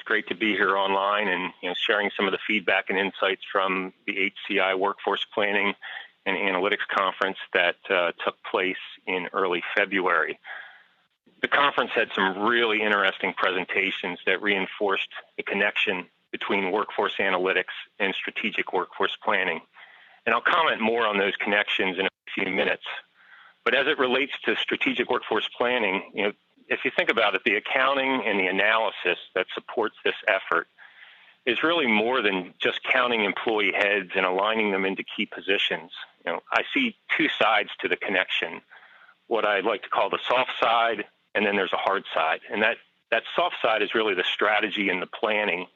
great to be here online and sharing some of the feedback and insights from the HCI Workforce Planning and Analytics Conference that took place in early February. The conference had some really interesting presentations that reinforced the connection between workforce analytics and strategic workforce planning. And I'll comment more on those connections in a few minutes. But as it relates to strategic workforce planning, if you think about it, the accounting and the analysis that supports this effort is really more than just counting employee heads and aligning them into key positions. I see two sides to the connection, what I like to call the soft side, and then there's a hard side. And that soft side is really the strategy and the planning.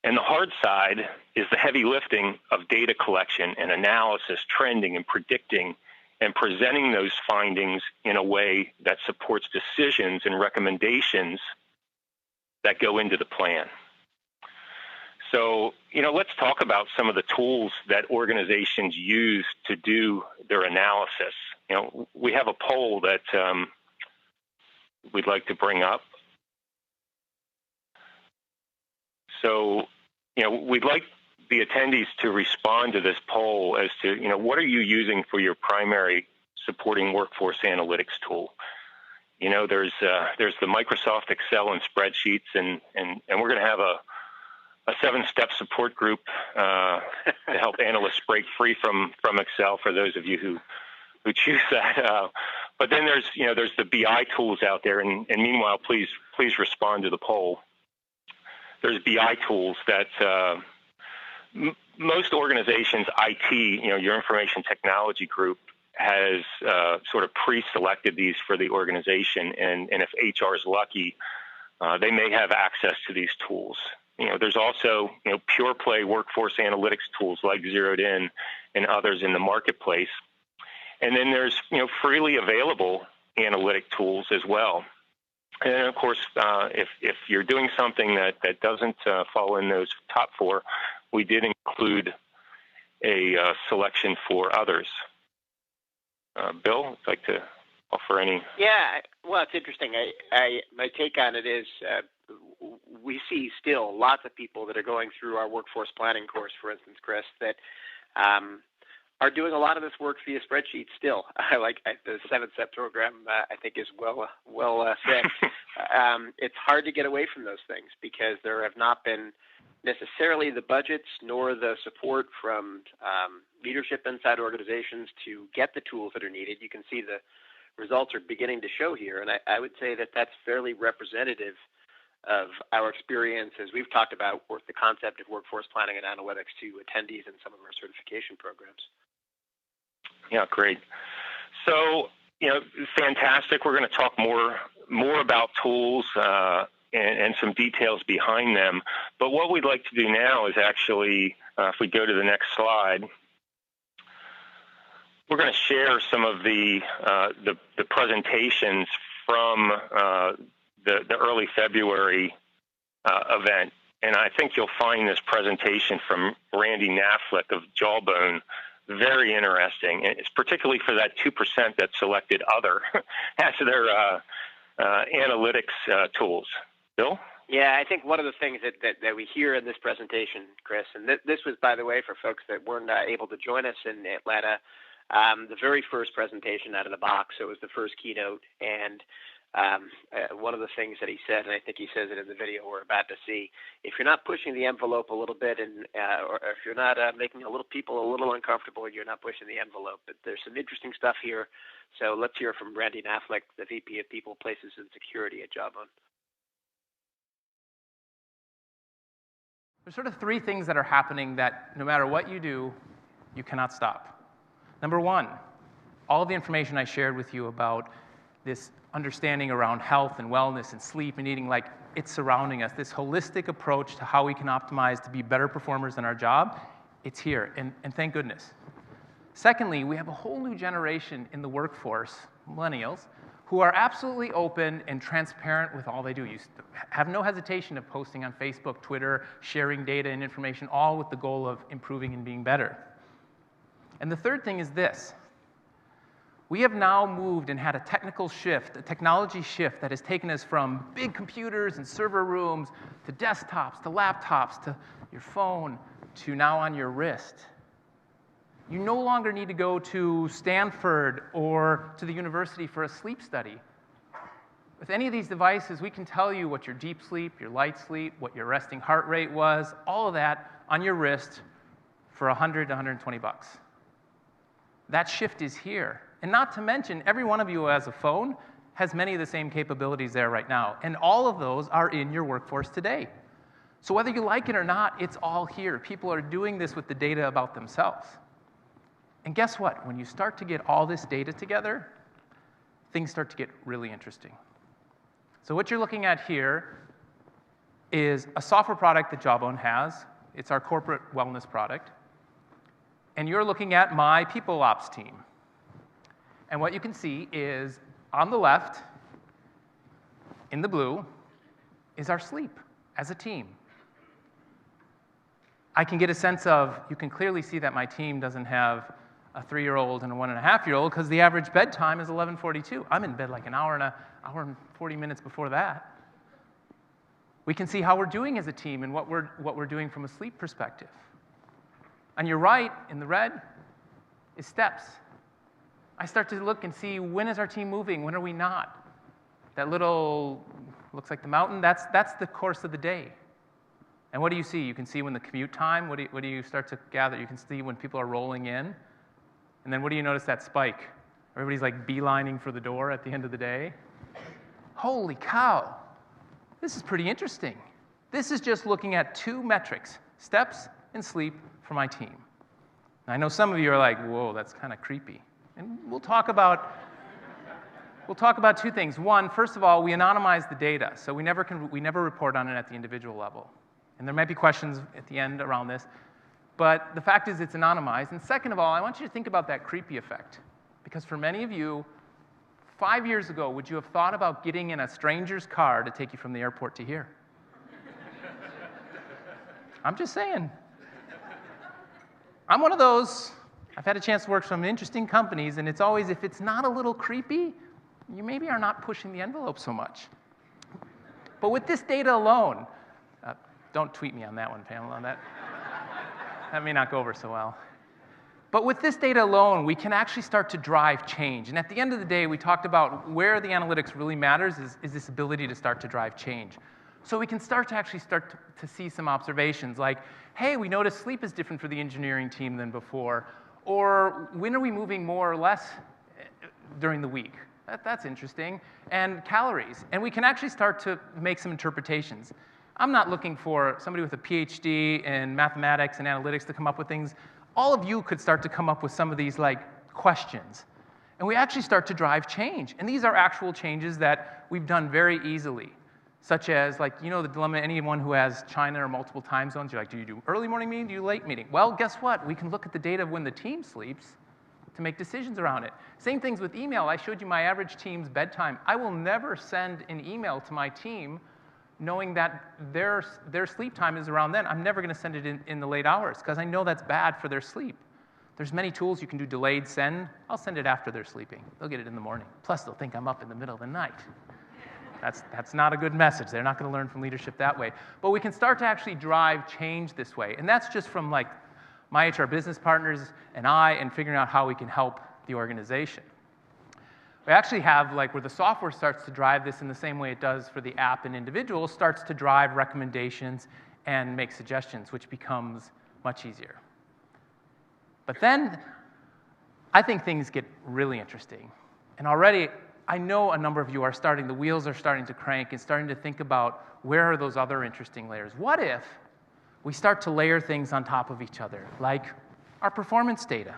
And the hard side is the heavy lifting of data collection and analysis, trending and predicting, and presenting those findings in a way that supports decisions and recommendations that go into the plan. So, let's talk about some of the tools that organizations use to do their analysis. We have a poll that we'd like to bring up. So, we'd like the attendees to respond to this poll as to, what are you using for your primary supporting workforce analytics tool? There's the Microsoft Excel and spreadsheets, and we're going to have a 7-step support group to help analysts break free from Excel for those of you who choose that. But then there's the BI tools out there, and meanwhile, please respond to the poll. There's BI tools that most organizations, IT, your information technology group, has sort of pre-selected these for the organization, and if HR is lucky, they may have access to these tools. There's also pure play workforce analytics tools like ZeroedIn and others in the marketplace, and then there's freely available analytic tools as well. And of course, if you're doing something that doesn't fall in those top four, we did include a selection for others. Bill, would you like to offer any? Yeah, well, it's interesting. My take on it is we see still lots of people that are going through our workforce planning course, for instance, Chris, that are doing a lot of this work via spreadsheets still. The 7-step program, I think, is well said. It's hard to get away from those things because there have not been necessarily the budgets nor the support from leadership inside organizations to get the tools that are needed. You can see the results are beginning to show here, and I would say that that's fairly representative of our experience as we've talked about the concept of workforce planning and analytics to attendees in some of our certification programs. Yeah, great. So, fantastic. We're going to talk more about tools and some details behind them. But what we'd like to do now is actually, if we go to the next slide, we're going to share some of the presentations from the early February event. And I think you'll find this presentation from Randy Knaflic of Jawbone very interesting. And it's particularly for that 2% that selected other as their analytics tools. Bill? Yeah, I think one of the things that we hear in this presentation, Chris, and this was, by the way, for folks that weren't able to join us in Atlanta, the very first presentation out of the box. So it was the first keynote, and one of the things that he said, and I think he says it in the video we're about to see, if you're not pushing the envelope a little bit, and or if you're not making people a little uncomfortable, you're not pushing the envelope. But there's some interesting stuff here. So let's hear from Randy Knaflic, the VP of People, Places, and Security at Jawbone. There's sort of 3 things that are happening that no matter what you do, you cannot stop. Number 1, all of the information I shared with you about this understanding around health and wellness and sleep and eating, like it's surrounding us, this holistic approach to how we can optimize to be better performers in our job, it's here, and thank goodness. Secondly, we have a whole new generation in the workforce, millennials, who are absolutely open and transparent with all they do. You have no hesitation of posting on Facebook, Twitter, sharing data and information, all with the goal of improving and being better. And the third thing is this. We have now moved and had a technical shift, a technology shift that has taken us from big computers and server rooms to desktops, to laptops, to your phone, to now on your wrist. You no longer need to go to Stanford or to the university for a sleep study. With any of these devices, we can tell you what your deep sleep, your light sleep, what your resting heart rate was, all of that on your wrist for $100 to $120. That shift is here. And not to mention, every one of you who has a phone has many of the same capabilities there right now. And all of those are in your workforce today. So whether you like it or not, it's all here. People are doing this with the data about themselves. And guess what? When you start to get all this data together, things start to get really interesting. So what you're looking at here is a software product that Jawbone has. It's our corporate wellness product. And you're looking at my people ops team. And what you can see is on the left, in the blue, is our sleep as a team. I can get a sense of, you can clearly see that my team doesn't have a 3-year-old and a 1.5-year-old because the average bedtime is 11:42. I'm in bed like an hour and 40 minutes before that. We can see how we're doing as a team and what we're doing from a sleep perspective. On your right, in the red, is steps. I start to look and see, when is our team moving? When are we not? That little, looks like the mountain, that's the course of the day. And what do you see? You can see when the commute time, what do you start to gather? You can see when people are rolling in. And then what do you notice? That spike. Everybody's like beelining for the door at the end of the day. Holy cow. This is pretty interesting. This is just looking at 2 metrics, steps and sleep for my team. Now, I know some of you are like, whoa, that's kind of creepy. And we'll talk about 2 things. One, first of all, we anonymize the data, so we never report on it at the individual level. And there might be questions at the end around this, but the fact is it's anonymized. And second of all, I want you to think about that creepy effect, because for many of you, 5 years ago, would you have thought about getting in a stranger's car to take you from the airport to here? I'm just saying. I'm one of those. I've had a chance to work for some interesting companies, and it's always, if it's not a little creepy, you maybe are not pushing the envelope so much. But with this data alone, don't tweet me on that one, Pamela, that may not go over so well. But with this data alone, we can actually start to drive change. And at the end of the day, we talked about where the analytics really matters is this ability to start to drive change. So we can start to see some observations like, hey, we noticed sleep is different for the engineering team than before, or when are we moving more or less during the week? That's interesting. And calories. And we can actually start to make some interpretations. I'm not looking for somebody with a PhD in mathematics and analytics to come up with things. All of you could start to come up with some of these questions. And we actually start to drive change. And these are actual changes that we've done very easily, such as the dilemma, anyone who has China or multiple time zones, you're like, do you do early morning meeting, do you do late meeting? Well, guess what? We can look at the data of when the team sleeps to make decisions around it. Same things with email. I showed you my average team's bedtime. I will never send an email to my team knowing that their sleep time is around then. I'm never going to send it in the late hours because I know that's bad for their sleep. There's many tools you can do delayed send. I'll send it after they're sleeping. They'll get it in the morning. Plus, they'll think I'm up in the middle of the night. That's not a good message. They're not going to learn from leadership that way. But we can start to actually drive change this way. And that's just from my HR business partners and figuring out how we can help the organization. We actually have where the software starts to drive this in the same way it does for the app and individuals, starts to drive recommendations and make suggestions, which becomes much easier. But then I think things get really interesting. And already I know a number of you the wheels are starting to crank and starting to think about where are those other interesting layers. What if we start to layer things on top of each other, like our performance data?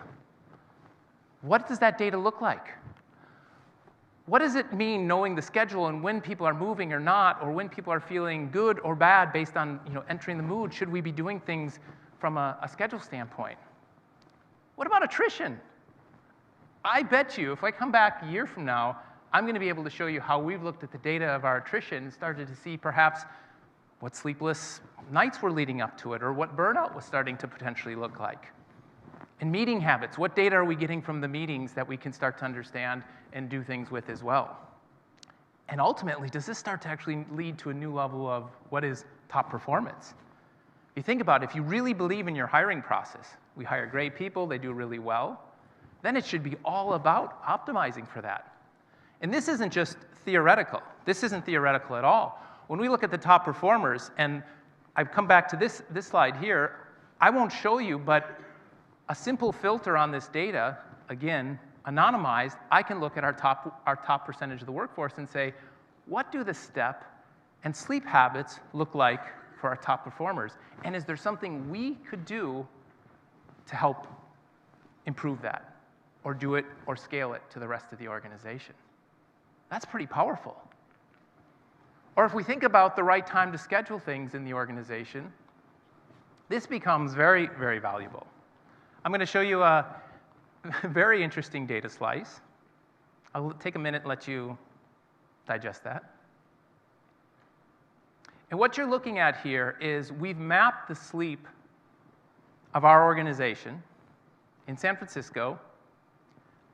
What does that data look like? What does it mean knowing the schedule and when people are moving or not, or when people are feeling good or bad based on entering the mood? Should we be doing things from a schedule standpoint? What about attrition? I bet you if I come back a year from now, I'm going to be able to show you how we've looked at the data of our attrition and started to see perhaps what sleepless nights were leading up to it or what burnout was starting to potentially look like. And meeting habits, what data are we getting from the meetings that we can start to understand and do things with as well? And ultimately, does this start to actually lead to a new level of what is top performance? If you think about it, if you really believe in your hiring process, we hire great people, they do really well, then it should be all about optimizing for that. And this isn't just theoretical. This isn't theoretical at all. When we look at the top performers, and I've come back to this slide here, I won't show you, but a simple filter on this data, again, anonymized, I can look at our top percentage of the workforce and say, what do the step and sleep habits look like for our top performers? And is there something we could do to help improve that, or do it, or scale it to the rest of the organization? That's pretty powerful. Or if we think about the right time to schedule things in the organization, this becomes very, very valuable. I'm going to show you a very interesting data slice. I'll take a minute and let you digest that. And what you're looking at here is we've mapped the sleep of our organization in San Francisco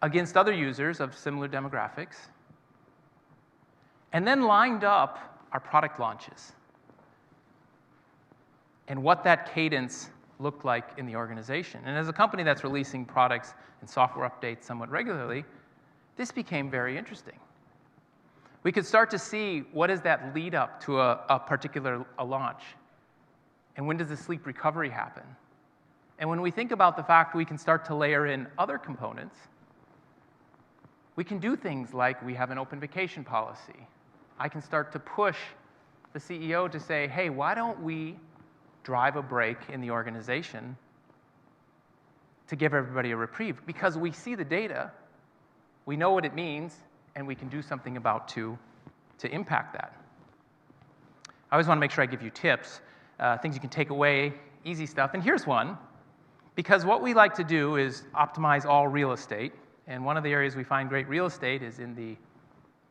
against other users of similar demographics, and then lined up our product launches and what that cadence looked like in the organization. And as a company that's releasing products and software updates somewhat regularly, this became very interesting. We could start to see what is that lead up to a particular launch, and when does the sleep recovery happen. And when we think about the fact we can start to layer in other components, we can do things like we have an open vacation policy. I can start to push the CEO to say, hey, why don't we drive a break in the organization to give everybody a reprieve? Because we see the data, we know what it means, and we can do something about to impact that. I always want to make sure I give you tips, things you can take away, easy stuff. And here's one, because what we like to do is optimize all real estate. And one of the areas we find great real estate is in the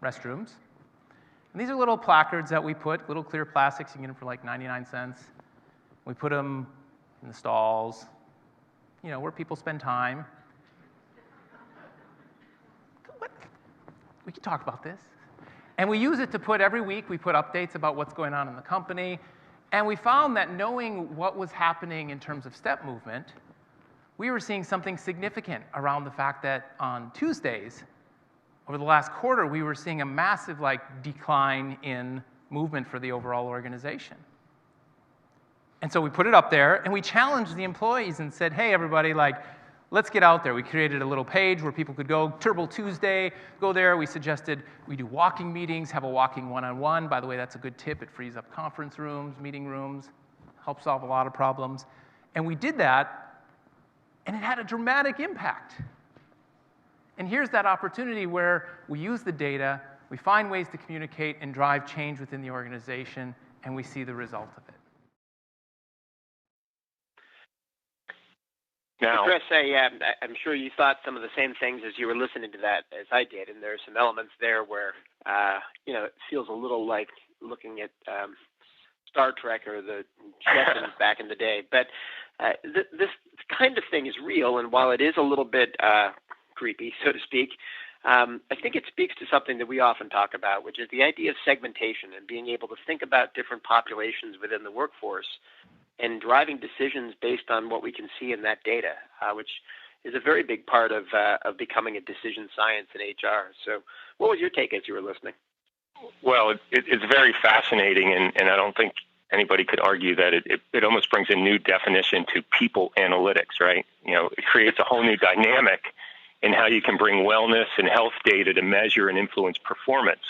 restrooms. And these are little placards that we put, little clear plastics. You can get them for like 99 cents. We put them in the stalls, where people spend time. We can talk about this. And we use it to put every week, we put updates about what's going on in the company. And we found that knowing what was happening in terms of step movement, we were seeing something significant around the fact that on Tuesdays, over the last quarter, we were seeing a massive decline in movement for the overall organization. And so we put it up there, and we challenged the employees and said, hey, everybody, let's get out there. We created a little page where people could go, Turbo Tuesday, go there. We suggested we do walking meetings, have a walking one-on-one. By the way, that's a good tip. It frees up conference rooms, meeting rooms, helps solve a lot of problems. And we did that, and it had a dramatic impact. And here's that opportunity where we use the data, we find ways to communicate and drive change within the organization, and we see the result of it. Now, Chris, I'm sure you thought some of the same things as you were listening to that as I did, and there are some elements there where, it feels a little like looking at Star Trek or the Jetsons back in the day. But this kind of thing is real, and while it is a little bit creepy, so to speak, I think it speaks to something that we often talk about, which is the idea of segmentation and being able to think about different populations within the workforce and driving decisions based on what we can see in that data, which is a very big part of becoming a decision science in HR. So what was your take as you were listening? Well, it's very fascinating, and I don't think anybody could argue that it almost brings a new definition to people analytics, right? It creates a whole new dynamic in how you can bring wellness and health data to measure and influence performance.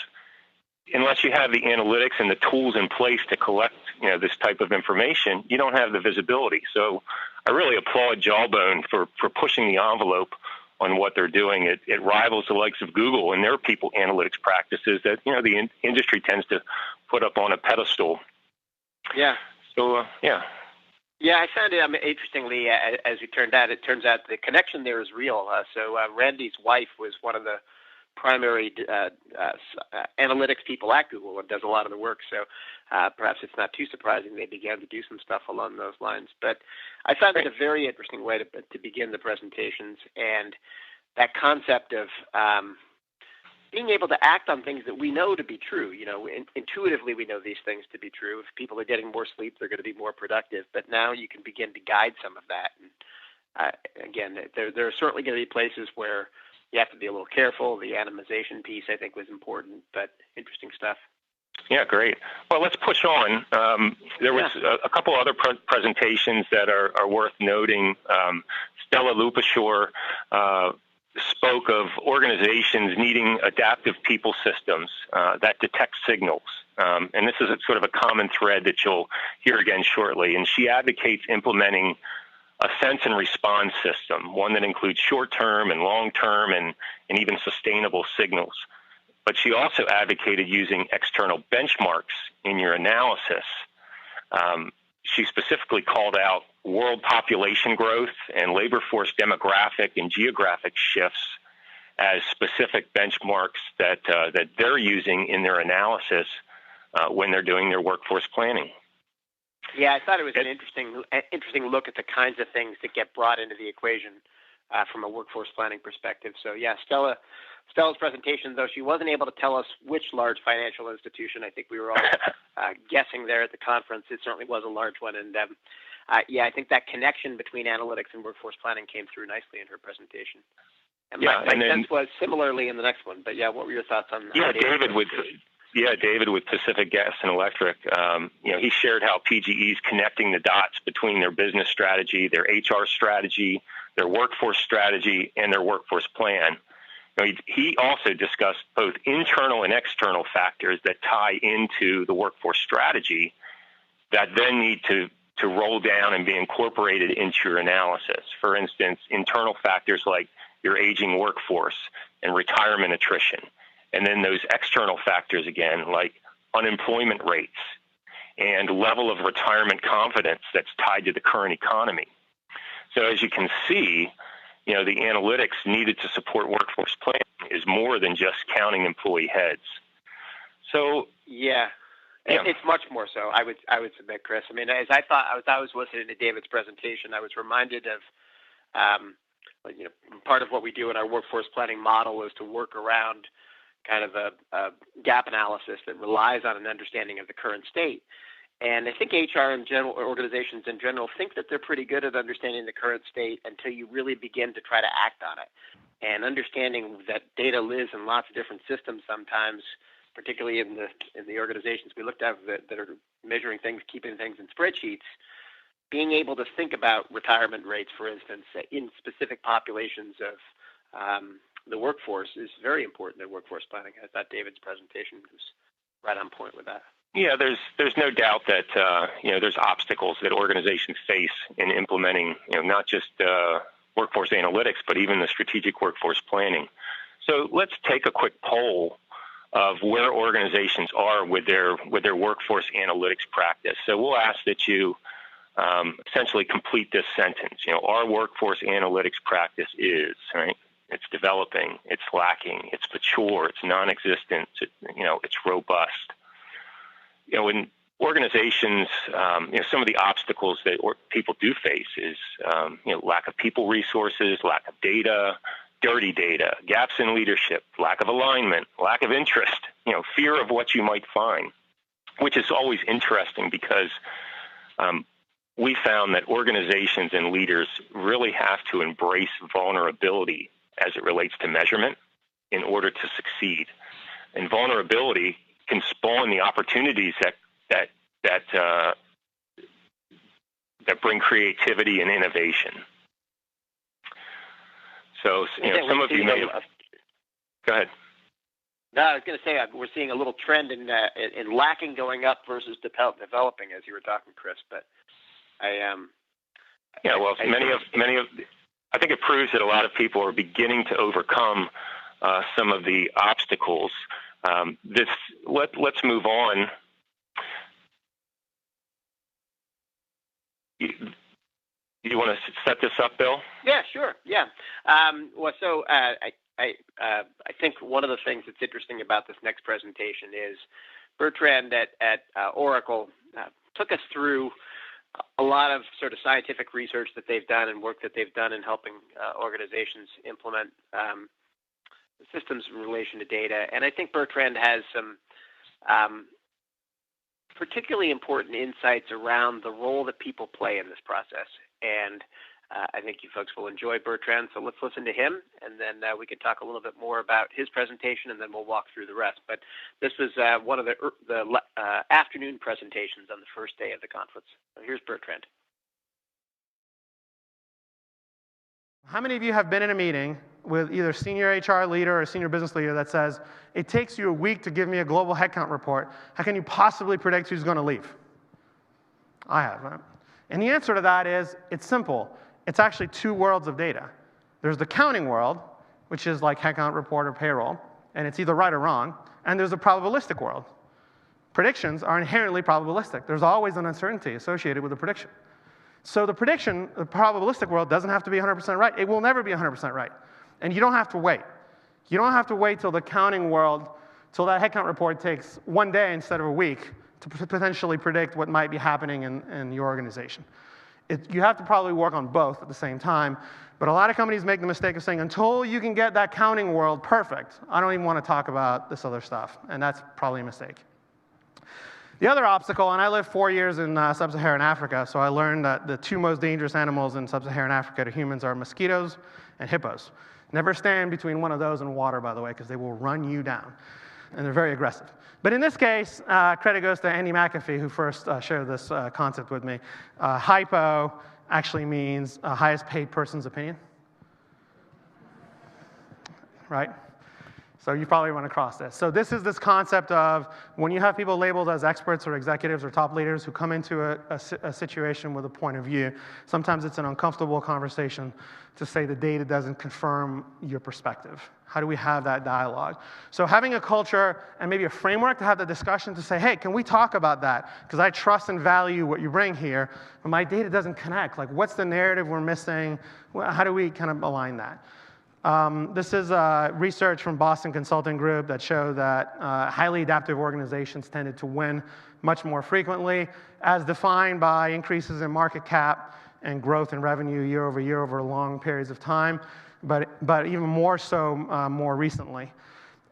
Unless you have the analytics and the tools in place to collect, this type of information, you don't have the visibility. So I really applaud Jawbone for pushing the envelope on what they're doing. It rivals the likes of Google and their people analytics practices that, the industry tends to put up on a pedestal. Yeah. So, yeah. Yeah, I found it interestingly, as it turns out the connection there is real. So Randy's wife was one of the primary analytics people at Google and does a lot of the work. So perhaps it's not too surprising they began to do some stuff along those lines. But I found it a very interesting way to begin the presentations, and that concept of being able to act on things that we know to be true. Intuitively we know these things to be true. If people are getting more sleep, they're going to be more productive. But now you can begin to guide some of that. And again, there are certainly going to be places where you have to be a little careful. The anonymization piece, I think, was important, but interesting stuff. Yeah, great. Well, let's push on. There was a couple other presentations that are worth noting. Stella Lupashore spoke of organizations needing adaptive people systems that detect signals. And this is sort of a common thread that you'll hear again shortly. And she advocates implementing a sense and response system, one that includes short-term and long-term and even sustainable signals. But she also advocated using external benchmarks in your analysis. She specifically called out world population growth and labor force demographic and geographic shifts as specific benchmarks that they're using in their analysis when they're doing their workforce planning. Yeah, I thought it was an interesting look at the kinds of things that get brought into the equation from a workforce planning perspective. So yeah, Stella's presentation, though she wasn't able to tell us which large financial institution, I think we were all guessing there at the conference. It certainly was a large one. And I think that connection between analytics and workforce planning came through nicely in her presentation. And my sense was similarly in the next one. But yeah, what were your thoughts on that? David with Pacific Gas and Electric, he shared how PGE is connecting the dots between their business strategy, their HR strategy, their workforce strategy, and their workforce plan. He also discussed both internal and external factors that tie into the workforce strategy that then need to roll down and be incorporated into your analysis. For instance, internal factors like your aging workforce and retirement attrition. And then those external factors, again, like unemployment rates and level of retirement confidence that's tied to the current economy. So as you can see, the analytics needed to support workforce planning is more than just counting employee heads. So it's much more so. I would submit, Chris. I mean, as I was listening to David's presentation, I was reminded of part of what we do in our workforce planning model is to work around kind of a gap analysis that relies on an understanding of the current state. And I think HR in general, or organizations in general, think that they're pretty good at understanding the current state until you really begin to try to act on it. And understanding that data lives in lots of different systems sometimes, particularly in the organizations we looked at that are measuring things, keeping things in spreadsheets, being able to think about retirement rates, for instance, in specific populations of the workforce is very important in workforce planning. I thought David's presentation was right on point with that. Yeah, there's no doubt that there's obstacles that organizations face in implementing not just workforce analytics, but even the strategic workforce planning. So let's take a quick poll of where organizations are with their workforce analytics practice. So we'll ask that you essentially complete this sentence. Our workforce analytics practice is, right? It's developing, it's lacking, it's mature, it's non-existent, it's robust. In organizations, some of the obstacles that people do face is, lack of people resources, lack of data, dirty data, gaps in leadership, lack of alignment, lack of interest, fear of what you might find, which is always interesting because we found that organizations and leaders really have to embrace vulnerability as it relates to measurement in order to succeed. And vulnerability can spawn the opportunities that bring creativity and innovation. So, some of you may have... Go ahead. No, I was going to say we're seeing a little trend in lacking going up versus developing, as you were talking, Chris. But I think it proves that a lot of people are beginning to overcome some of the obstacles. Let's move on. You want to set this up, Bill? Yeah, sure. Yeah. I think one of the things that's interesting about this next presentation is Bertrand at Oracle took us through a lot of sort of scientific research that they've done and work that they've done in helping organizations implement systems in relation to data. And I think Bertrand has some particularly important insights around the role that people play in this process. And I think you folks will enjoy Bertrand, so let's listen to him, and then we can talk a little bit more about his presentation, and then we'll walk through the rest. But this was one of the afternoon presentations on the first day of the conference. So here's Bertrand. How many of you have been in a meeting with either senior HR leader or senior business leader that says, it takes you a week to give me a global headcount report. How can you possibly predict who's going to leave? I have, right? And the answer to that is, it's simple. It's actually two worlds of data. There's the counting world, which is like headcount report or payroll, and it's either right or wrong, and there's a probabilistic world. Predictions are inherently probabilistic. There's always an uncertainty associated with a prediction. So the prediction, the probabilistic world, doesn't have to be 100% right. It will never be 100% right. And you don't have to wait. You don't have to wait till the counting world, till that headcount report takes one day instead of a week to potentially predict what might be happening in your organization. You have to probably work on both at the same time. But a lot of companies make the mistake of saying, until you can get that counting world perfect, I don't even want to talk about this other stuff. And that's probably a mistake. The other obstacle, and I lived 4 years in sub-Saharan Africa, so I learned that the two most dangerous animals in sub-Saharan Africa to humans are mosquitoes and hippos. Never stand between one of those and water, by the way, because they will run you down. And they're very aggressive. But in this case, credit goes to Andy McAfee, who first shared this concept with me. Hypo actually means highest paid person's opinion. Right? So you probably run across this. So this is this concept of when you have people labeled as experts or executives or top leaders who come into a situation with a point of view, sometimes it's an uncomfortable conversation to say the data doesn't confirm your perspective. How do we have that dialogue? So having a culture and maybe a framework to have the discussion to say, hey, can we talk about that? Because I trust and value what you bring here, but my data doesn't connect. Like, what's the narrative we're missing? How do we kind of align that? This is research from Boston Consulting Group that showed that highly adaptive organizations tended to win much more frequently, as defined by increases in market cap and growth in revenue year over long periods of time, but even more so more recently.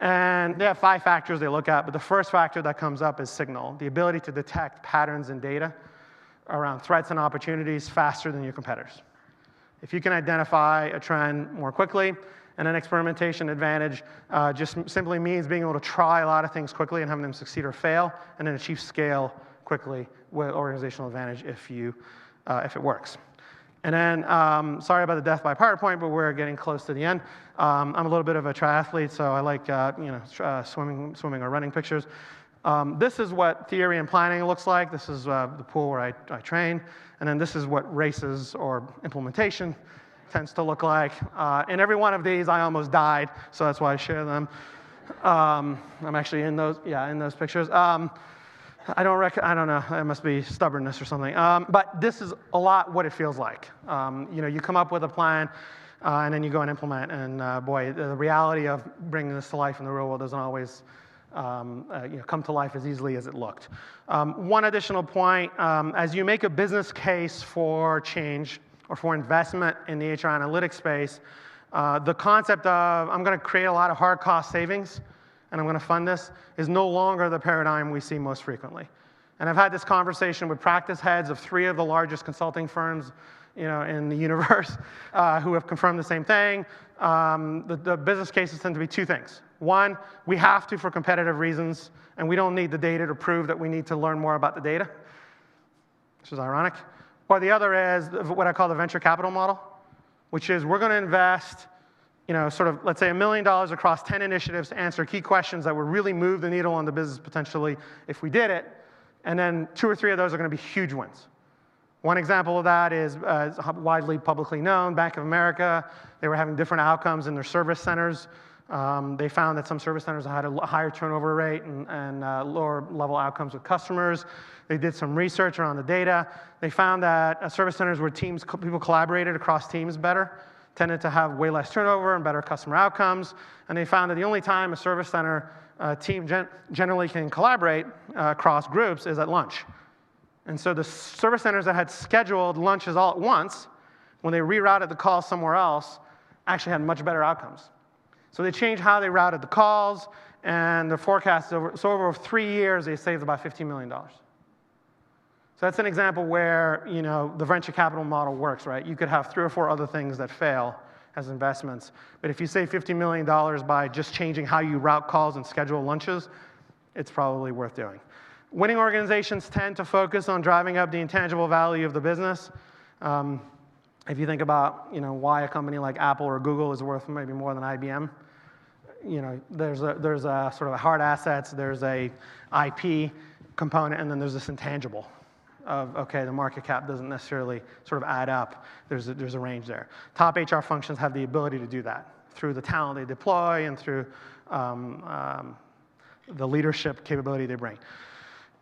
And they have 5 factors they look at, but the first factor that comes up is signal, the ability to detect patterns in data around threats and opportunities faster than your competitors. If you can identify a trend more quickly, and an experimentation advantage just simply means being able to try a lot of things quickly and having them succeed or fail, and then achieve scale quickly with organizational advantage if it works. And then, sorry about the death by PowerPoint, but we're getting close to the end. I'm a little bit of a triathlete, so I like swimming or running pictures. This is what theory and planning looks like. This is the pool where I train. And then this is what races or implementation tends to look like. In every one of these, I almost died, so that's why I share them. I'm actually in those pictures. I don't know, it must be stubbornness or something. But this is a lot what it feels like. You come up with a plan, and then you go and implement, and boy, the reality of bringing this to life in the real world doesn't always come to life as easily as it looked. One additional point, as you make a business case for change or for investment in the HR analytics space, the concept of I'm going to create a lot of hard cost savings and I'm going to fund this is no longer the paradigm we see most frequently. And I've had this conversation with practice heads of 3 of the largest consulting firms in the universe who have confirmed the same thing. The business cases tend to be 2 things. One, we have to for competitive reasons, and we don't need the data to prove that we need to learn more about the data, which is ironic. Or the other is what I call the venture capital model, which is we're going to invest, let's say $1 million across 10 initiatives to answer key questions that would really move the needle on the business potentially if we did it, and then 2 or 3 of those are going to be huge wins. One example of that is widely publicly known, Bank of America. They were having different outcomes in their service centers. They found that some service centers had a higher turnover rate and lower level outcomes with customers. They did some research around the data. They found that service centers where people collaborated across teams better tended to have way less turnover and better customer outcomes. And they found that the only time a service center a team generally can collaborate across groups is at lunch. And so the service centers that had scheduled lunches all at once, when they rerouted the calls somewhere else, actually had much better outcomes. So they changed how they routed the calls, and the forecast over 3 years, they saved about $15 million. So that's an example where, you know, the venture capital model works, right? You could have 3 or 4 other things that fail as investments, but if you save $50 million by just changing how you route calls and schedule lunches, it's probably worth doing. Winning organizations tend to focus on driving up the intangible value of the business. If you think about, you know, why a company like Apple or Google is worth maybe more than IBM, you know, there's a sort of hard assets, there's a IP component, and then there's this intangible of, okay, the market cap doesn't necessarily sort of add up. There's a range there. Top HR functions have the ability to do that through the talent they deploy and through the leadership capability they bring.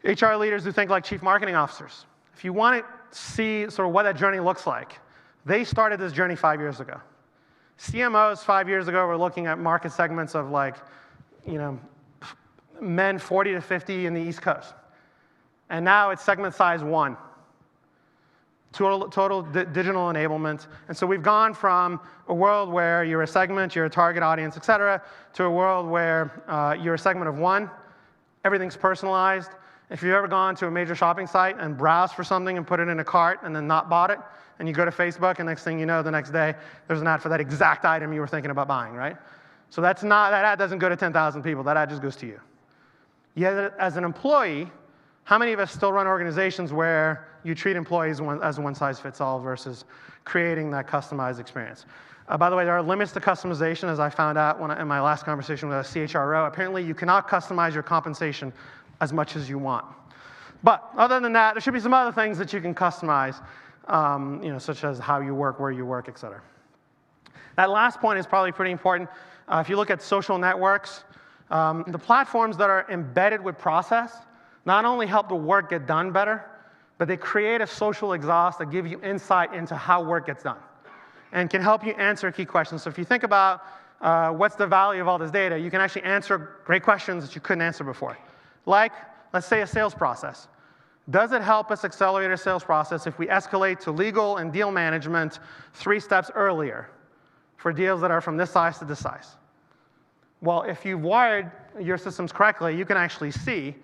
HR leaders who think like chief marketing officers. If you want to see sort of what that journey looks like, they started this journey 5 years ago. CMOs 5 years ago were looking at market segments of like, you know, men 40 to 50 in the East Coast. And now it's segment size 1. Total digital enablement. And so we've gone from a world where you're a segment, you're a target audience, et cetera, to a world where you're a segment of 1. Everything's personalized. If you've ever gone to a major shopping site and browsed for something and put it in a cart and then not bought it, and you go to Facebook, and next thing you know, the next day, there's an ad for that exact item you were thinking about buying, right? So that ad doesn't go to 10,000 people. That ad just goes to you. Yet as an employee, how many of us still run organizations where you treat employees as one-size-fits-all versus creating that customized experience? By the way, there are limits to customization, as I found out in my last conversation with a CHRO. Apparently, you cannot customize your compensation as much as you want. But other than that, there should be some other things that you can customize, you know, such as how you work, where you work, et cetera. That last point is probably pretty important. If you look at social networks, the platforms that are embedded with process not only help the work get done better, but they create a social exhaust that give you insight into how work gets done and can help you answer key questions. So if you think about what's the value of all this data, you can actually answer great questions that you couldn't answer before. Like, let's say a sales process. Does it help us accelerate our sales process if we escalate to legal and deal management 3 steps earlier for deals that are from this size to this size? Well, if you've wired your systems correctly, you can actually see,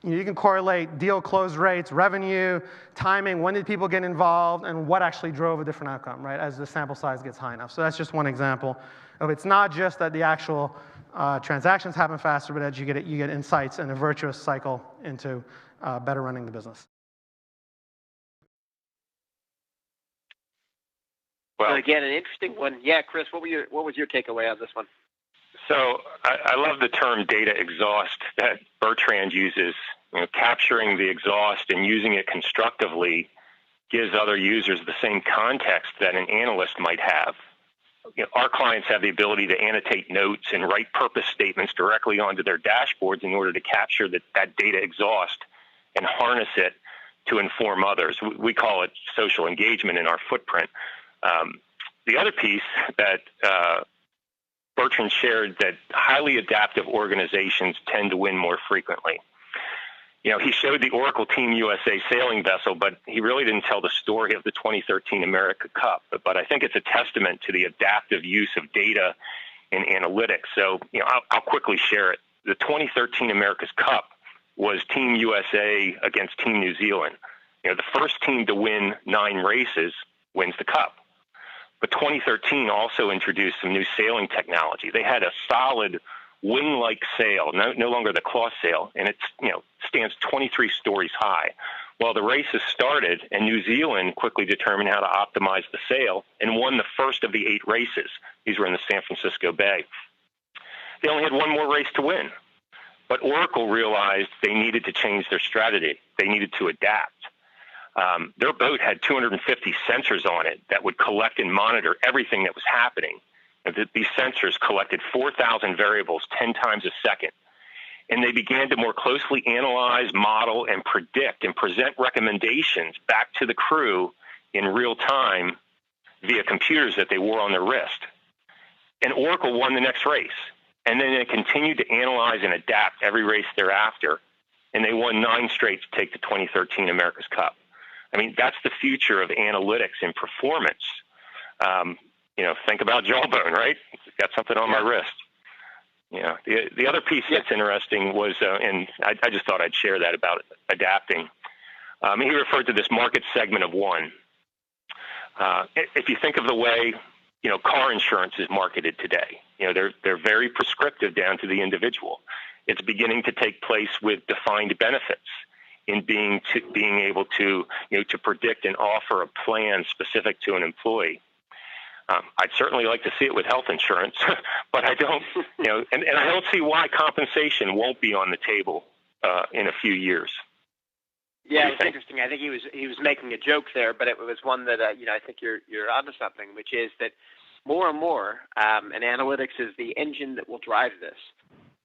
you can correlate deal close rates, revenue, timing, when did people get involved, and what actually drove a different outcome, right, as the sample size gets high enough. So that's just one example of it's not just that the actual transactions happen faster, but that you get insights and a virtuous cycle into better running the business. Well, again, an interesting one. Yeah, Chris, what was your takeaway on this one? So I love the term data exhaust that Bertrand uses. You know, capturing the exhaust and using it constructively gives other users the same context that an analyst might have. You know, our clients have the ability to annotate notes and write purpose statements directly onto their dashboards in order to capture that data exhaust and harness it to inform others. We call it social engagement in our footprint. The other piece that Bertrand shared, that highly adaptive organizations tend to win more frequently. You know, he showed the Oracle Team USA sailing vessel, but he really didn't tell the story of the 2013 America Cup. But I think it's a testament to the adaptive use of data and analytics. So, you know, I'll quickly share it. The 2013 America's Cup was Team USA against Team New Zealand. You know, the first team to win 9 races wins the cup. But 2013 also introduced some new sailing technology. They had a solid wing-like sail, no longer the cloth sail, and it stands 23 stories high. Well, the races started, and New Zealand quickly determined how to optimize the sail and won the first of the 8 races. These were in the San Francisco Bay. They only had one more race to win. But Oracle realized they needed to change their strategy. They needed to adapt. Their boat had 250 sensors on it that would collect and monitor everything that was happening. And these sensors collected 4,000 variables 10 times a second. And they began to more closely analyze, model, and predict and present recommendations back to the crew in real time via computers that they wore on their wrist. And Oracle won the next race. And then they continued to analyze and adapt every race thereafter, and they won 9 straight to take the 2013 America's Cup. I mean, that's the future of analytics and performance. Think about Jawbone, right? Got something on my wrist. The other piece that's interesting was, and I just thought I'd share that about adapting. He referred to this market segment of one. If you think of the way, car insurance is marketed today, they're very prescriptive down to the individual. It's beginning to take place with defined benefits in being able to predict and offer a plan specific to an employee. I'd certainly like to see it with health insurance, but I don't, and I don't see why compensation won't be on the table in a few years. Yeah, it's interesting. I think he was making a joke there, but it was one that I think you're onto something, which is that more and more, and analytics is the engine that will drive this.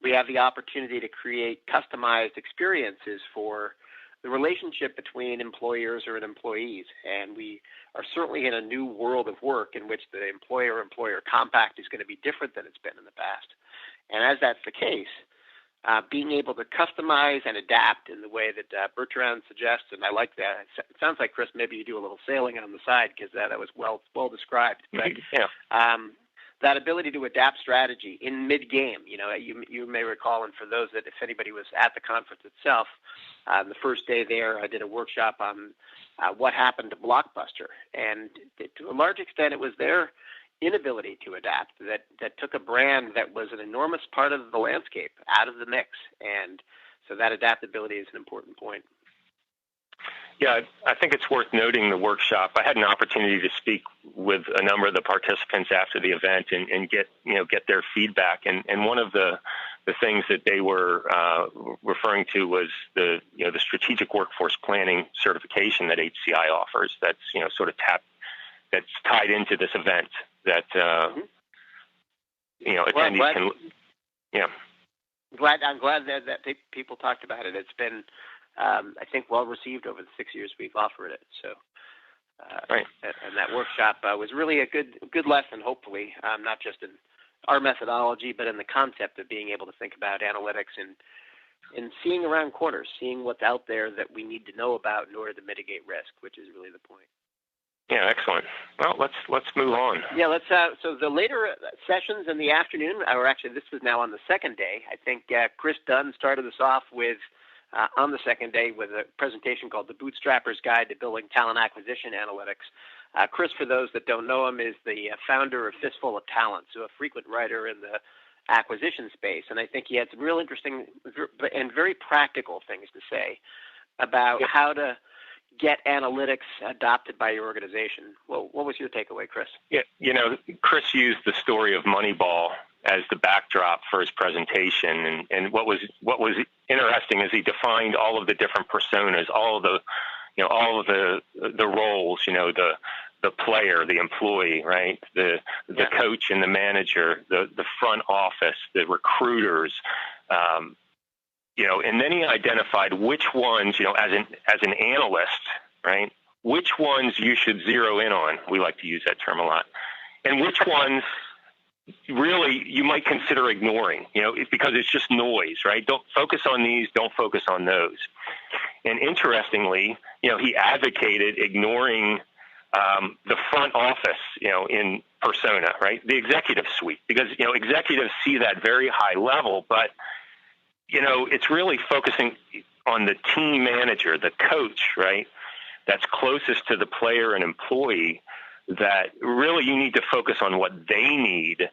We have the opportunity to create customized experiences for the relationship between employers and employees, and we are certainly in a new world of work in which the employer-employer compact is going to be different than it's been in the past. And as that's the case, being able to customize and adapt in the way that Bertrand suggests, and I like that. It sounds like, Chris, maybe you do a little sailing on the side because that was well described. But, that ability to adapt strategy in mid-game, you may recall, and for those that, if anybody was at the conference itself, the first day there, I did a workshop on what happened to Blockbuster. And to a large extent, it was their inability to adapt that took a brand that was an enormous part of the landscape out of the mix. And so that adaptability is an important point. Yeah, I think it's worth noting the workshop. I had an opportunity to speak with a number of the participants after the event and get their feedback. And one of the things that they were referring to was the strategic workforce planning certification that HCI offers. That's that's tied into this event that attendees can. Yeah. I'm glad that people talked about it. It's been, I think, well received over the 6 years we've offered it. So, right. And that workshop was really a good lesson. Hopefully, not just in our methodology, but in the concept of being able to think about analytics and seeing around corners, seeing what's out there that we need to know about in order to mitigate risk, which is really the point. Yeah, excellent. Well, let's move on. Yeah, let's. So the later sessions in the afternoon, or actually this was now on the second day. I think Chris Dunn started us off with on the second day with a presentation called "The Bootstrapper's Guide to Building Talent Acquisition Analytics." Chris, for those that don't know him, is the founder of Fistful of Talent, so a frequent writer in the acquisition space, and I think he had some real interesting and very practical things to say about how to get analytics adopted by your organization. Well, what was your takeaway, Chris? Yeah, Chris used the story of Moneyball as the backdrop for his presentation, and what was interesting is he defined all of the different personas, all of the roles, the player, the employee, right, the coach and the manager, the front office, the recruiters. And then he identified which ones, as an analyst, right, which ones you should zero in on. We like to use that term a lot. And which ones really you might consider ignoring, because it's just noise, right? Don't focus on these, don't focus on those. And interestingly, he advocated ignoring the front office, in persona, right? The executive suite, because, executives see that very high level, but it's really focusing on the team manager, the coach, right? That's closest to the player and employee, that really you need to focus on what they need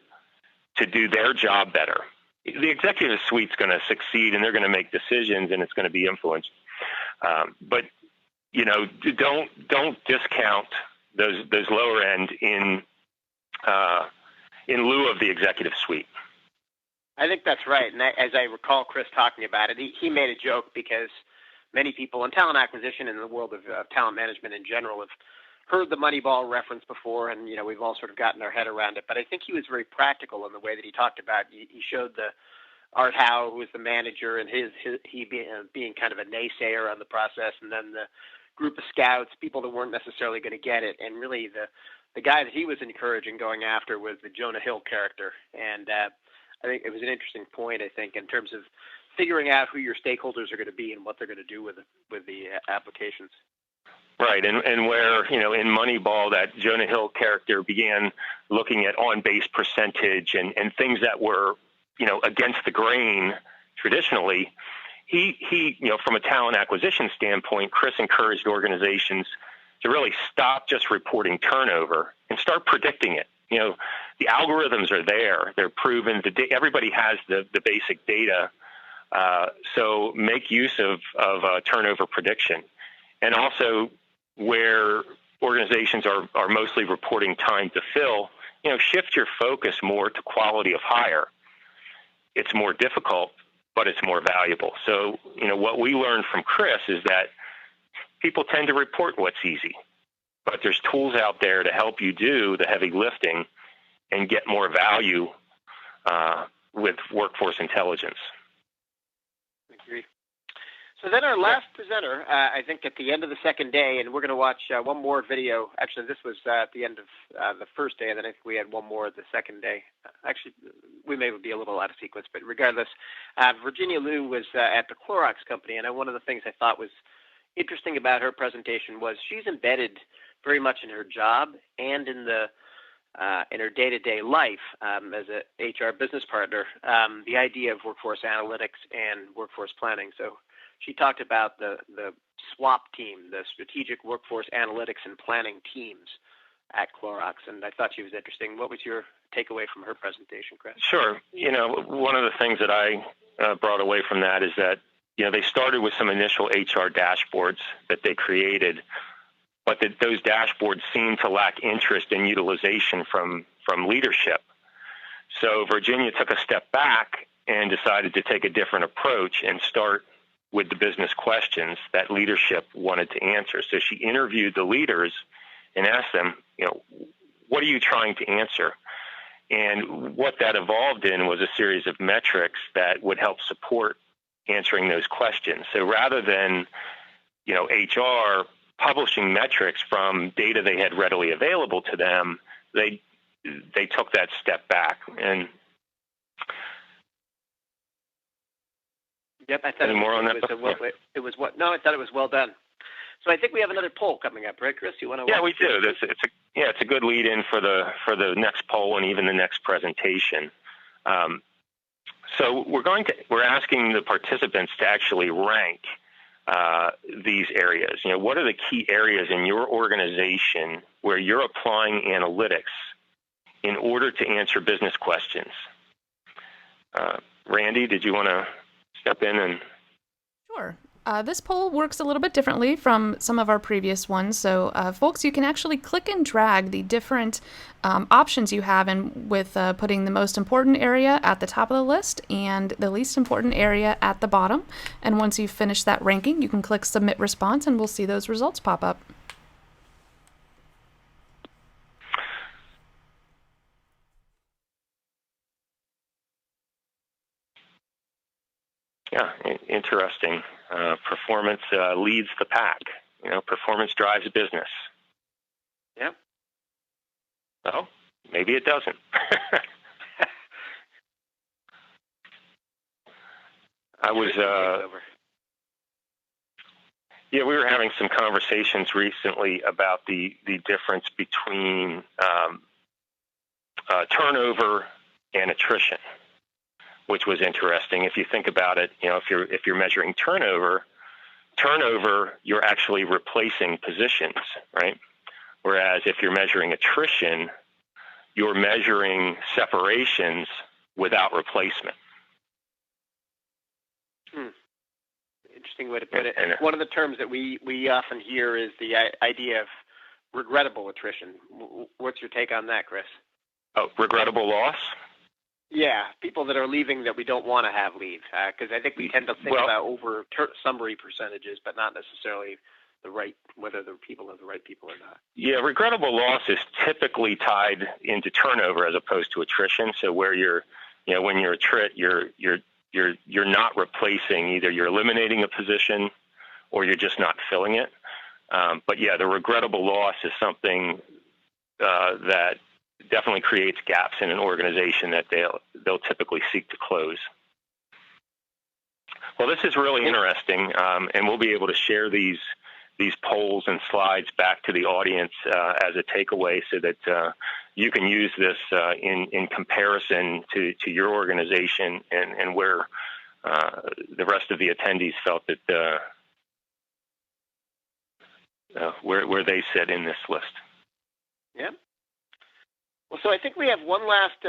to do their job better. The executive suite's going to succeed and they're going to make decisions and it's going to be influenced. But don't discount those lower end in lieu of the executive suite. I think that's right. And as I recall Chris talking about it, he made a joke because many people in talent acquisition and in the world of talent management in general have heard the Moneyball reference before, and we've all sort of gotten our head around it. But I think he was very practical in the way that he talked about. He showed the Art Howe, who was the manager, and he being kind of a naysayer on the process, and then the group of scouts, people that weren't necessarily going to get it, and really the guy that he was encouraging going after was the Jonah Hill character. And I think it was an interesting point, I think, in terms of figuring out who your stakeholders are going to be and what they're going to do with the applications. Right, and where, in Moneyball, that Jonah Hill character began looking at on-base percentage and things that were, against the grain traditionally, he, from a talent acquisition standpoint, Chris encouraged organizations to really stop just reporting turnover and start predicting it. The algorithms are there; they're proven. Everybody has the basic data, so make use of turnover prediction, and also where organizations are mostly reporting time to fill. Shift your focus more to quality of hire. It's more difficult, but it's more valuable. So, what we learned from Chris is that people tend to report what's easy, but there's tools out there to help you do the heavy lifting and get more value with workforce intelligence. I agree. So then our last presenter, I think at the end of the second day, and we're going to watch one more video. Actually, this was at the end of the first day, and then I think we had one more the second day. Actually, we may be a little out of sequence, but regardless, Virginia Liu was at the Clorox company, and one of the things I thought was interesting about her presentation was she's embedded very much in her job and in her day-to-day life as a HR business partner, the idea of workforce analytics and workforce planning. So she talked about the SWPA team, the Strategic Workforce Analytics and Planning teams at Clorox, and I thought she was interesting. What was your takeaway from her presentation, Chris? Sure. One of the things that I brought away from that is that, they started with some initial HR dashboards that they created, but that those dashboards seemed to lack interest and utilization from leadership. So Virginia took a step back and decided to take a different approach and start with the business questions that leadership wanted to answer. So she interviewed the leaders and asked them, what are you trying to answer? And what that evolved in was a series of metrics that would help support answering those questions. So rather than, HR publishing metrics from data they had readily available to them, they took that step back. And yep, I thought any more on that? I thought it was well done. So I think we have another poll coming up, right, Chris? You want to? Yeah, we do. It's a good lead-in for the next poll and even the next presentation. So we're asking the participants to actually rank these areas. What are the key areas in your organization where you're applying analytics in order to answer business questions? Randy, did you want to step in and? Sure. This poll works a little bit differently from some of our previous ones. So, folks, you can actually click and drag the different options you have with putting the most important area at the top of the list and the least important area at the bottom. And once you've finished that ranking, you can click Submit Response, and we'll see those results pop up. Yeah, interesting. Performance leads the pack. Performance drives business. Yeah. Well, maybe it doesn't. We were having some conversations recently about the difference between turnover and attrition, which was interesting. If you think about it, if you're measuring turnover, you're actually replacing positions, right? Whereas if you're measuring attrition, you're measuring separations without replacement. Interesting way to put it. And one of the terms that we often hear is the idea of regrettable attrition. What's your take on that, Chris? Oh, regrettable loss? Yeah, people that are leaving that we don't want to have leave, because I think we tend to think about summary percentages, but not necessarily whether the people are the right people or not. Yeah, regrettable loss is typically tied into turnover as opposed to attrition. So where when you're attrit, you're not replacing, either you're eliminating a position or you're just not filling it. But yeah, the regrettable loss is something that definitely creates gaps in an organization that they'll typically seek to close. Well, this is really interesting, and we'll be able to share these polls and slides back to the audience as a takeaway, so that you can use this in comparison to your organization and where the rest of the attendees felt that where they sit in this list. Yeah. Well, so I think we have one last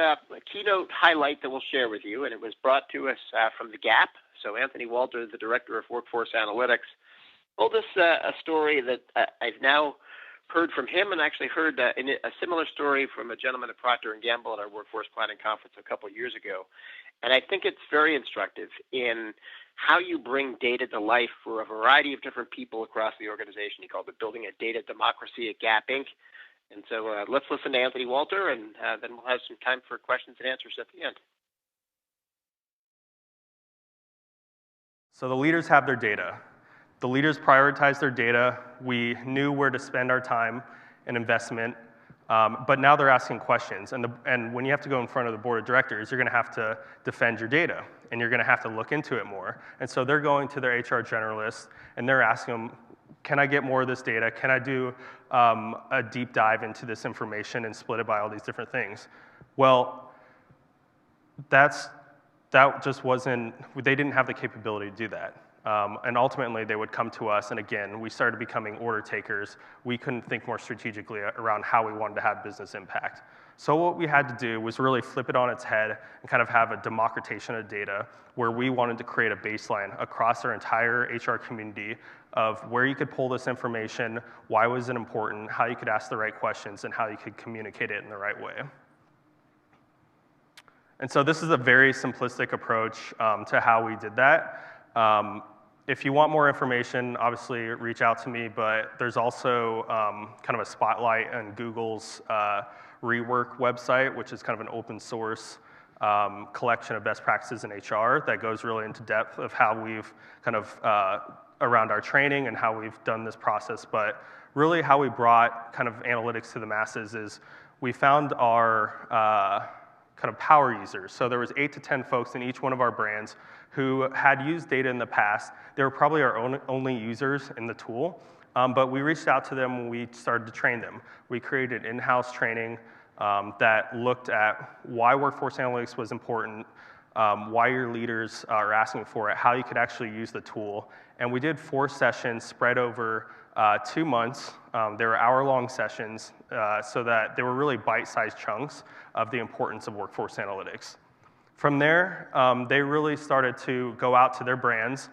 keynote highlight that we'll share with you, and it was brought to us from the Gap. So Anthony Walter, the Director of Workforce Analytics, told us a story that I've now heard from him, and actually heard a similar story from a gentleman at Procter & Gamble at our Workforce Planning Conference a couple of years ago. And I think it's very instructive in how you bring data to life for a variety of different people across the organization. He called it Building a Data Democracy at Gap Inc. And so let's listen to Anthony Walter, and then we'll have some time for questions and answers at the end. So the leaders have their data. The leaders prioritize their data. We knew where to spend our time and investment, but now they're asking questions. And when you have to go in front of the board of directors, you're going to have to defend your data, and you're going to have to look into it more. And so they're going to their HR generalists, and they're asking them, can I get more of this data? Can I do a deep dive into this information and split it by all these different things? Well, that just wasn't, they didn't have the capability to do that. And ultimately, they would come to us, and again, we started becoming order takers. We couldn't think more strategically around how we wanted to have business impact. So what we had to do was really flip it on its head and kind of have a democratization of data, where we wanted to create a baseline across our entire HR community of where you could pull this information, why was it important, how you could ask the right questions, and how you could communicate it in the right way. And so this is a very simplistic approach to how we did that. If you want more information, obviously reach out to me, but there's also kind of a spotlight on Google's Rework website, which is kind of an open source collection of best practices in HR that goes really into depth of how we've kind of, around our training and how we've done this process. But really how we brought kind of analytics to the masses is we found our kind of power users. So there was 8 to 10 folks in each one of our brands who had used data in the past. They were probably our only users in the tool, but we reached out to them when we started to train them. We created in-house training that looked at why workforce analytics was important, why your leaders are asking for it, how you could actually use the tool. And we did 4 sessions spread over 2 months. They were hour-long sessions so that they were really bite-sized chunks of the importance of workforce analytics. From there, they really started to go out to their brands.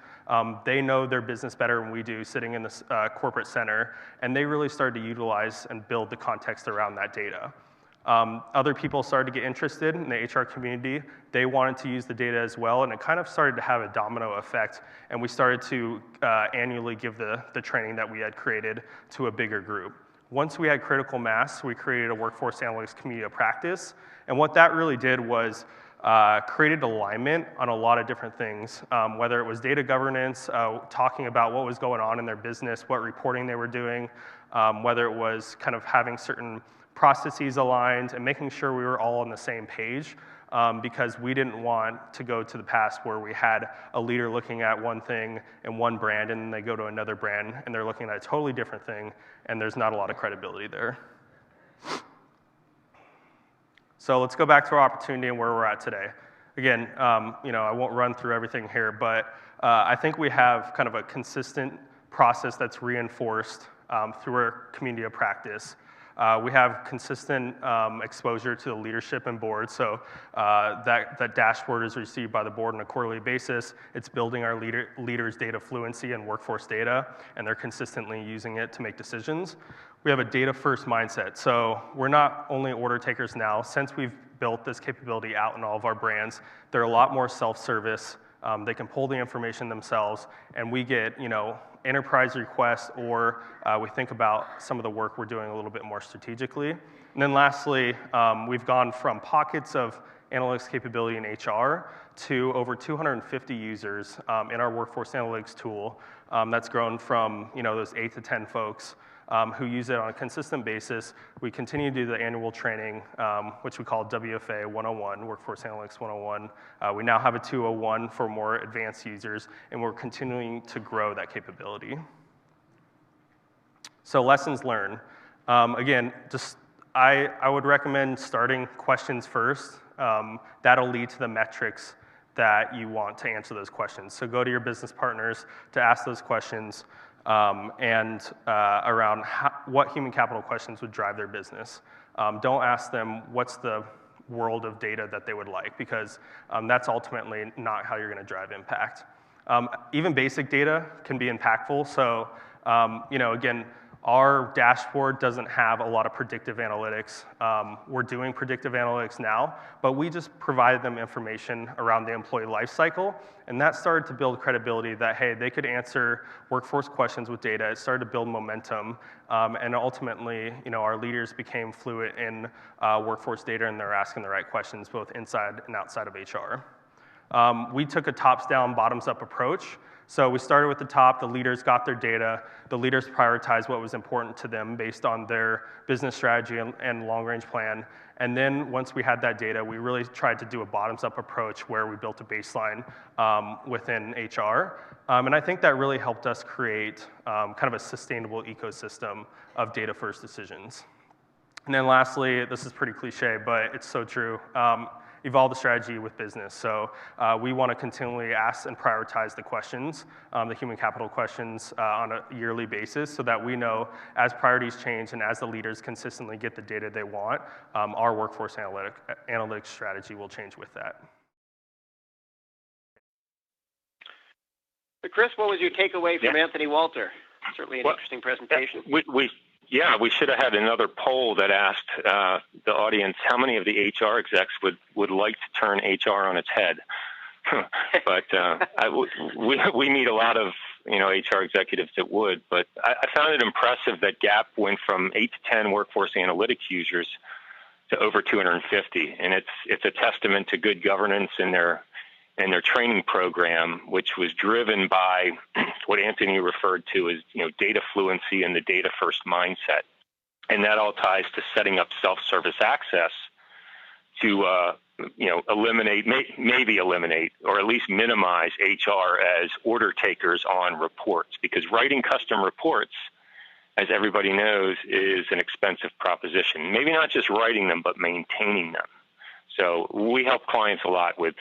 They know their business better than we do, sitting in the corporate center, and they really started to utilize and build the context around that data. Other people started to get interested in the HR community. They wanted to use the data as well, and it kind of started to have a domino effect, and we started to annually give the training that we had created to a bigger group. Once we had critical mass, we created a workforce analytics community of practice, and what that really did was created alignment on a lot of different things, whether it was data governance, talking about what was going on in their business, what reporting they were doing, whether it was kind of having certain processes aligned and making sure we were all on the same page, because we didn't want to go to the past where we had a leader looking at one thing in one brand and then they go to another brand and they're looking at a totally different thing, and there's not a lot of credibility there. So let's go back to our opportunity and where we're at today. Again, I won't run through everything here, but I think we have kind of a consistent process that's reinforced through our community of practice. We have consistent exposure to the leadership and board, so that dashboard is received by the board on a quarterly basis. It's building our leaders' data fluency and workforce data, and they're consistently using it to make decisions. We have a data-first mindset, so we're not only order takers now. Since we've built this capability out in all of our brands, they're a lot more self-service. They can pull the information themselves, and we get enterprise requests, or we think about some of the work we're doing a little bit more strategically. And then lastly, we've gone from pockets of analytics capability in HR to over 250 users in our workforce analytics tool. That's grown from those 8 to 10 folks who use it on a consistent basis. We continue to do the annual training, which we call WFA 101, Workforce Analytics 101. We now have a 201 for more advanced users, and we're continuing to grow that capability. So lessons learned. Again, I would recommend starting questions first. That'll lead to the metrics that you want to answer those questions. So go to your business partners to ask those questions and around what human capital questions would drive their business. Don't ask them what's the world of data that they would like, because that's ultimately not how you're going to drive impact. Even basic data can be impactful. So again, our dashboard doesn't have a lot of predictive analytics. We're doing predictive analytics now, but we just provided them information around the employee life cycle, and that started to build credibility that, hey, they could answer workforce questions with data. It started to build momentum, and ultimately, our leaders became fluent in workforce data, and they're asking the right questions both inside and outside of HR. We took a tops-down, bottoms-up approach. So we started with the top, the leaders got their data, the leaders prioritized what was important to them based on their business strategy and long-range plan. And then once we had that data, we really tried to do a bottoms-up approach where we built a baseline within HR. And I think that really helped us create kind of a sustainable ecosystem of data-first decisions. And then lastly, this is pretty cliche, but it's so true. Evolve the strategy with business. So we want to continually ask and prioritize the questions, the human capital questions on a yearly basis, so that we know as priorities change and as the leaders consistently get the data they want, our workforce analytics strategy will change with that. So Chris, what was your takeaway from Anthony Walter? Certainly an interesting presentation. We should have had another poll that asked the audience how many of the HR execs would like to turn HR on its head. But we meet a lot of HR executives that would. But I found it impressive that Gap went from 8 to 10 workforce analytics users to over 250, and it's a testament to good governance in their training program, which was driven by what Anthony referred to as data fluency and the data first mindset. And that all ties to setting up self-service access to eliminate, or at least minimize HR as order takers on reports, because writing custom reports, as everybody knows, is an expensive proposition. Maybe not just writing them, but maintaining them. So we help clients a lot with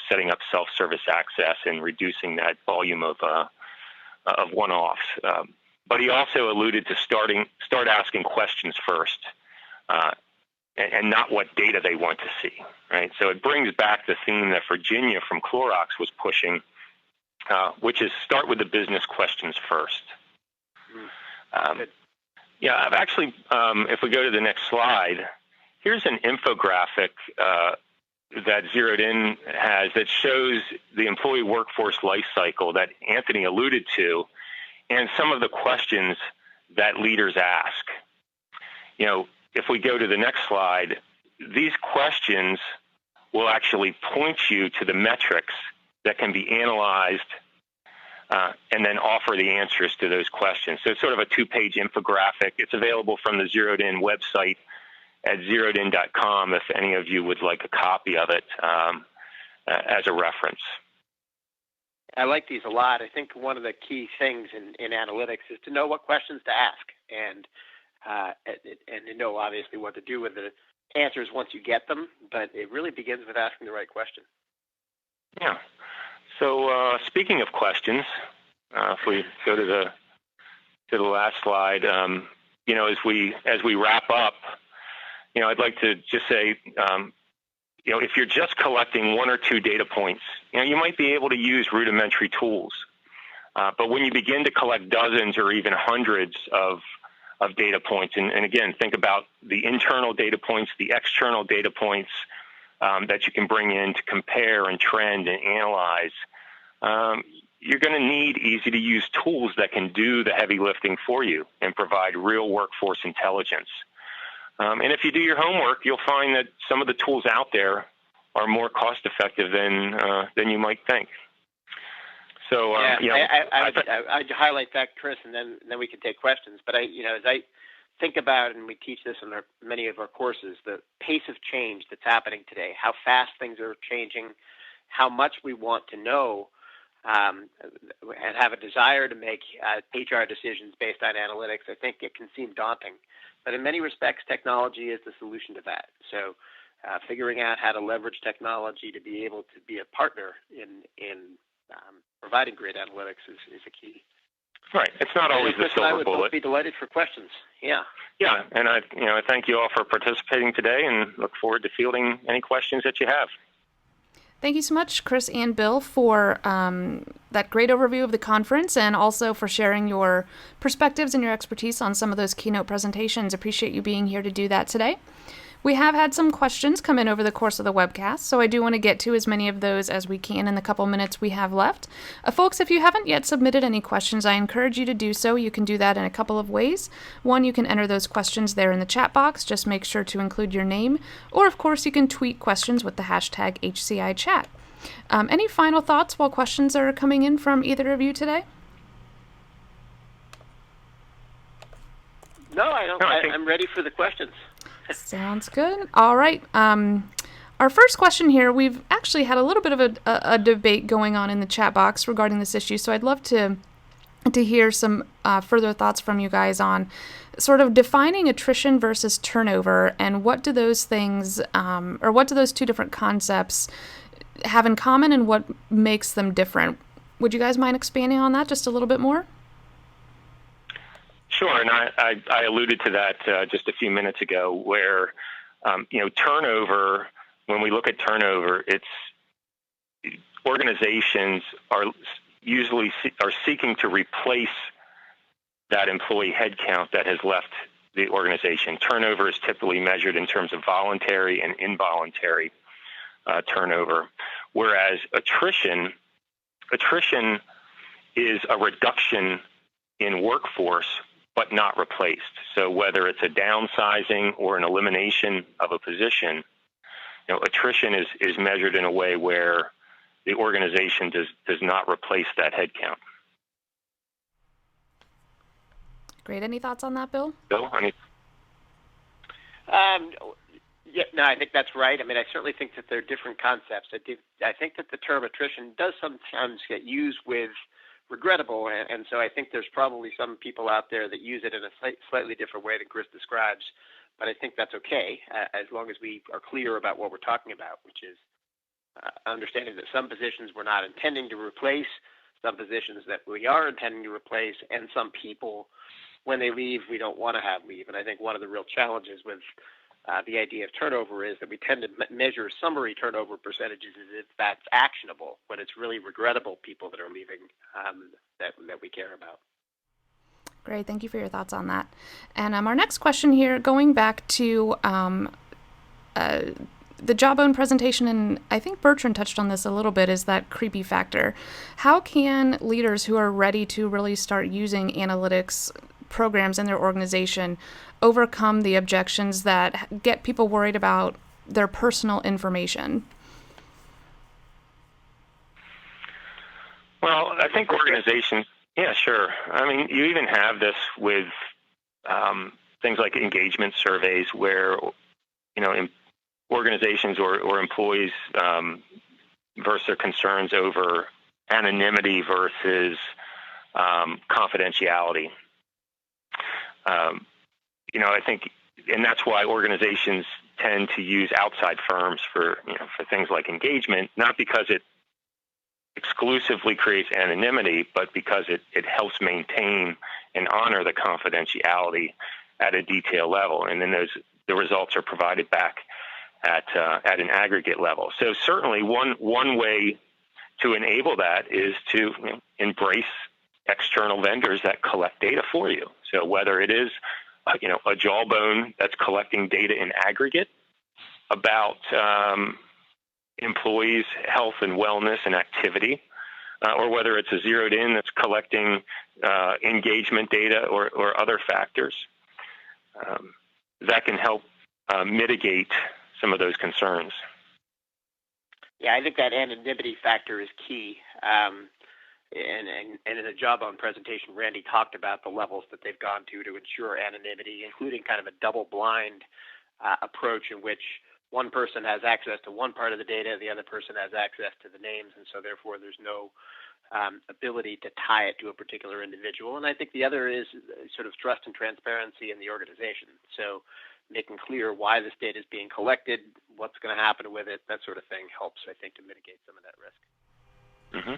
setting up self-service access and reducing that volume of one-offs. But he also alluded to start asking questions first, and not what data they want to see. Right. So it brings back the theme that Virginia from Clorox was pushing, which is start with the business questions first. I've actually, if we go to the next slide. Here's an infographic that ZeroedIn has that shows the employee workforce life cycle that Anthony alluded to, and some of the questions that leaders ask. If we go to the next slide, these questions will actually point you to the metrics that can be analyzed and then offer the answers to those questions. So it's sort of a 2-page infographic. It's available from the ZeroedIn website at ZeroedIn.com if any of you would like a copy of it as a reference. I like these a lot. I think one of the key things in analytics is to know what questions to ask and to know obviously what to do with the answers once you get them, but it really begins with asking the right question. Yeah. So speaking of questions, if we go to the last slide, as we wrap up, I'd like to just say, if you're just collecting 1 or 2 data points, you might be able to use rudimentary tools. But when you begin to collect dozens or even hundreds of data points, and again, think about the internal data points, the external data points that you can bring in to compare and trend and analyze, you're going to need easy-to-use tools that can do the heavy lifting for you and provide real workforce intelligence. And if you do your homework, you'll find that some of the tools out there are more cost-effective than you might think. So I'd highlight that, Chris, and then we can take questions. But as I think about, and we teach this in many of our courses, the pace of change that's happening today, how fast things are changing, how much we want to know, and have a desire to make HR decisions based on analytics. I think it can seem daunting, but in many respects, technology is the solution to that. So figuring out how to leverage technology to be able to be a partner in providing great analytics is a key. Right. It's not always the silver bullet. I would be delighted for questions. Yeah. Yeah, and I thank you all for participating today, and look forward to fielding any questions that you have. Thank you so much, Chris and Bill, for that great overview of the conference, and also for sharing your perspectives and your expertise on some of those keynote presentations. Appreciate you being here to do that today. We have had some questions come in over the course of the webcast, so I do want to get to as many of those as we can in the couple minutes we have left. Folks, if you haven't yet submitted any questions, I encourage you to do so. You can do that in a couple of ways. One, you can enter those questions there in the chat box. Just make sure to include your name. Or, of course, you can tweet questions with the hashtag HCIChat. Any final thoughts while questions are coming in from either of you today? No, I don't. I'm ready for the questions. Sounds good. All right. Our first question here, we've actually had a little bit of a debate going on in the chat box regarding this issue, so I'd love to hear some further thoughts from you guys on sort of defining attrition versus turnover, and what do those things, or what do those two different concepts have in common, and what makes them different? Would you guys mind expanding on that just a little bit more? Sure, and I alluded to that just a few minutes ago, where turnover. When we look at turnover, it's organizations are usually seeking to replace that employee headcount that has left the organization. Turnover is typically measured in terms of voluntary and involuntary turnover, whereas attrition is a reduction in workforce, but not replaced. So whether it's a downsizing or an elimination of a position, attrition is measured in a way where the organization does not replace that headcount. Great. Any thoughts on that, Bill? Bill, I think that's right. I mean, I certainly think that they're different concepts. I think that the term attrition does sometimes get used with regrettable, and so I think there's probably some people out there that use it in a slightly different way than Chris describes, but I think that's okay as long as we are clear about what we're talking about, which is understanding that some positions we're not intending to replace, some positions that we are intending to replace, and some people, when they leave, we don't want to have leave. And I think one of the real challenges with the idea of turnover is that we tend to measure summary turnover percentages as if that's actionable, when it's really regrettable people that are leaving that we care about. Great. Thank you for your thoughts on that. And our next question here, going back to the Jawbone presentation, and I think Bertrand touched on this a little bit, is that creepy factor. How can leaders who are ready to really start using analytics programs in their organization overcome the objections that get people worried about their personal information? Well, I think organizations, yeah, sure. I mean, you even have this with things like engagement surveys where, organizations or employees versus their concerns over anonymity versus confidentiality. I think, and that's why organizations tend to use outside firms for things like engagement, not because it exclusively creates anonymity, but because it helps maintain and honor the confidentiality at a detail level, and then the results are provided back at an aggregate level. So certainly one way to enable that is to embrace external vendors that collect data for you. So whether it is a Jawbone that's collecting data in aggregate about employees' health and wellness and activity, or whether it's a ZeroedIn that's collecting engagement data or other factors, that can help mitigate some of those concerns. Yeah, I think that anonymity factor is key. and in the Jawbone presentation, Randy talked about the levels that they've gone to ensure anonymity, including kind of a double-blind approach in which one person has access to one part of the data, the other person has access to the names, and so therefore there's no ability to tie it to a particular individual. And I think the other is sort of trust and transparency in the organization. So making clear why this data is being collected, what's going to happen with it, that sort of thing helps, I think, to mitigate some of that risk. Mm-hmm.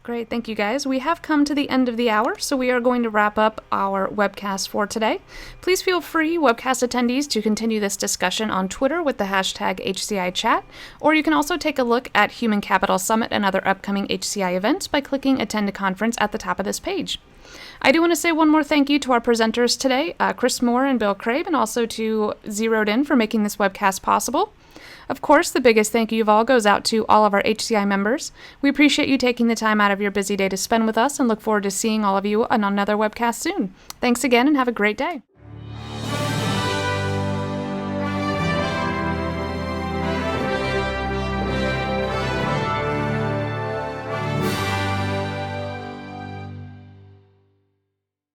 Great, thank you guys. We have come to the end of the hour, so we are going to wrap up our webcast for today. Please feel free, webcast attendees, to continue this discussion on Twitter with the hashtag HCIChat, or you can also take a look at Human Capital Summit and other upcoming HCI events by clicking Attend a Conference at the top of this page. I do want to say one more thank you to our presenters today, Chris Moore and Bill Craib, and also to ZeroedIn for making this webcast possible. Of course, the biggest thank you of all goes out to all of our HCI members. We appreciate you taking the time out of your busy day to spend with us and look forward to seeing all of you on another webcast soon. Thanks again and have a great day.